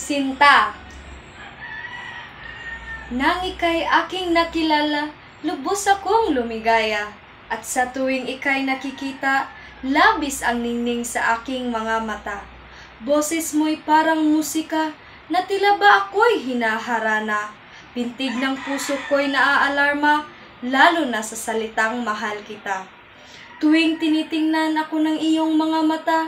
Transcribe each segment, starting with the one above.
Sinta. Nang ika'y aking nakilala, lubos akong lumigaya. At sa tuwing ika'y nakikita, labis ang ningning sa aking mga mata. Boses mo'y parang musika, na tila ba ako'y hinaharana. Pintig ng puso ko'y naaalarma, lalo na sa salitang mahal kita. Tuwing tinitingnan ako ng iyong mga mata,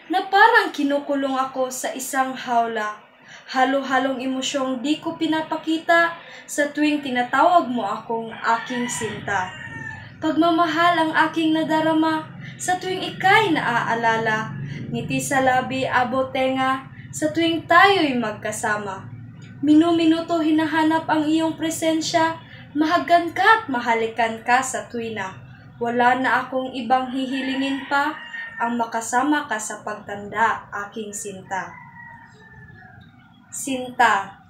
na parang kinukulong ako sa isang hawla. Halo-halong emosyong di ko pinapakita sa tuwing tinatawag mo akong aking sinta. Pagmamahal ang aking nadarama sa tuwing ika'y naaalala. Ngiti sa labi, abot tenga sa tuwing tayo'y magkasama. Minu-minuto hinahanap ang iyong presensya, mahagan ka at mahalikan ka sa tuwina. Wala na akong ibang hihilingin pa, ang makasama ka sa pagtanda, aking sinta. Sinta.